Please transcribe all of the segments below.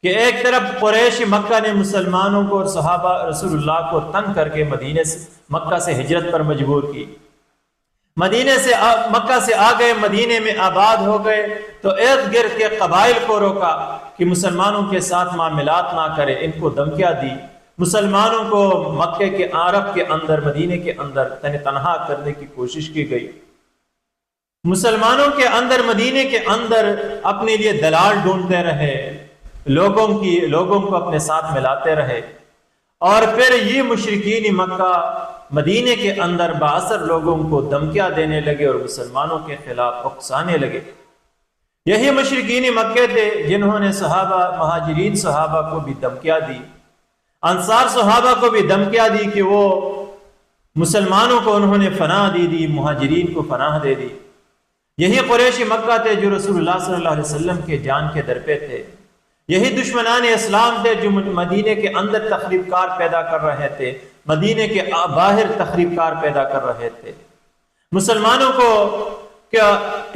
کہ ایک طرف قریش مکہ نے مسلمانوں کو اور صحابہ رسول اللہ کو تنگ کر کے مکہ سے ہجرت پر مجبور کی، مکہ سے آ گئے، مدینے میں آباد ہو گئے، تو ارد گرد کے قبائل کو روکا کہ مسلمانوں کے ساتھ معاملات نہ کرے، ان کو دھمکیاں دی، مسلمانوں کو مکے کے عرب کے اندر، مدینے کے اندر تنہا کرنے کی کوشش کی گئی، مسلمانوں کے اندر، مدینے کے اندر اپنے لیے دلال ڈھونڈتے رہے، لوگوں کو اپنے ساتھ ملاتے رہے، اور پھر یہ مشرکین مکہ مدینے کے اندر بااثر لوگوں کو دھمکیاں دینے لگے اور مسلمانوں کے خلاف اکسانے لگے۔ یہی مشرکین مکہ تھے جنہوں نے مہاجرین صحابہ کو بھی دھمکیاں دی، انصار صحابہ کو بھی دھمکیاں دی کہ وہ مسلمانوں کو انہوں نے پناہ دی، مہاجرین کو پناہ دے دی۔ یہی قریشی مکہ تھے جو رسول اللہ صلی اللہ علیہ وسلم کے جان کے در پہ تھے، یہی دشمنان اسلام تھے جو مدینے کے اندر تخریب کار پیدا کر رہے تھے، مدینے کے باہر تخریب کار پیدا کر رہے تھے۔ مسلمانوں کو کیا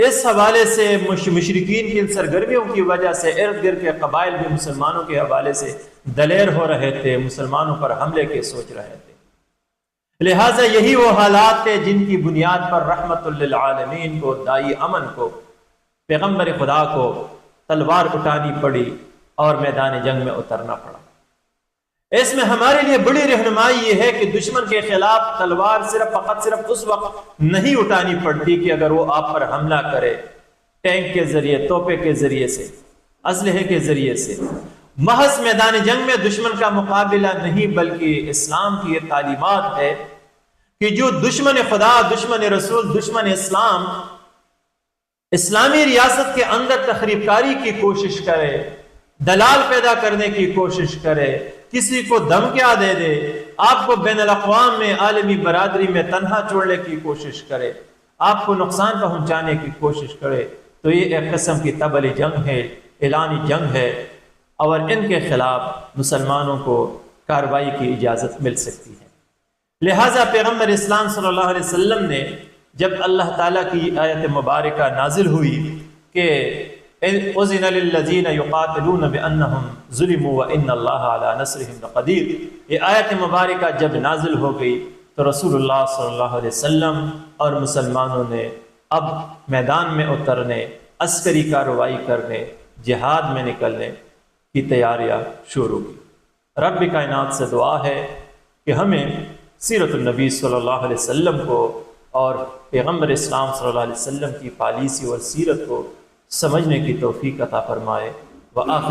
اس حوالے سے مشرکین کی سرگرمیوں کی وجہ سے ارد گرد کے قبائل بھی مسلمانوں کے حوالے سے دلیر ہو رہے تھے، مسلمانوں پر حملے کے سوچ رہے تھے۔ لہٰذا یہی وہ حالات تھے جن کی بنیاد پر رحمت للعالمین کو، دائی امن کو، پیغمبر خدا کو تلوار اٹھانی پڑی اور میدان جنگ میں اترنا پڑا۔ اس میں ہمارے لیے بڑی رہنمائی یہ ہے کہ دشمن کے خلاف تلوار فقط صرف اس وقت نہیں اٹھانی پڑتی کہ اگر وہ آپ پر حملہ کرے، ٹینک کے ذریعے، توپے کے ذریعے سے، اسلحے کے ذریعے سے۔ محض میدان جنگ میں دشمن کا مقابلہ نہیں، بلکہ اسلام کی یہ تعلیمات ہے کہ جو دشمن خدا، دشمن رسول، دشمن اسلام اسلامی ریاست کے اندر تخریب کاری کی کوشش کرے، دلال پیدا کرنے کی کوشش کرے، کسی کو دھمکیاں دے دے، آپ کو بین الاقوام میں، عالمی برادری میں تنہا چھوڑنے کی کوشش کرے، آپ کو نقصان پہنچانے کی کوشش کرے، تو یہ ایک قسم کی طبلی جنگ ہے، اعلانی جنگ ہے، اور ان کے خلاف مسلمانوں کو کارروائی کی اجازت مل سکتی ہے۔ لہٰذا پیغمبر اسلام صلی اللہ علیہ وسلم نے جب اللہ تعالیٰ کی آیت مبارکہ نازل ہوئی کہ اذن للذین یقاتلون بانہم ظلموا وان اللہ علی نصرہم لقدیر، یہ آیت مبارکہ جب نازل ہو گئی تو رسول اللہ صلی اللہ علیہ وسلم اور مسلمانوں نے اب میدان میں اترنے، عسکری کارروائی کرنے، جہاد میں نکلنے کی تیاریاں شروع کی۔ رب کائنات سے دعا ہے کہ ہمیں سیرت النبی صلی اللہ علیہ وسلم کو اور پیغمبر اسلام صلی اللہ علیہ وسلم کی پالیسی اور سیرت کو سمجھنے کی توفیق عطا فرمائے۔ وآخر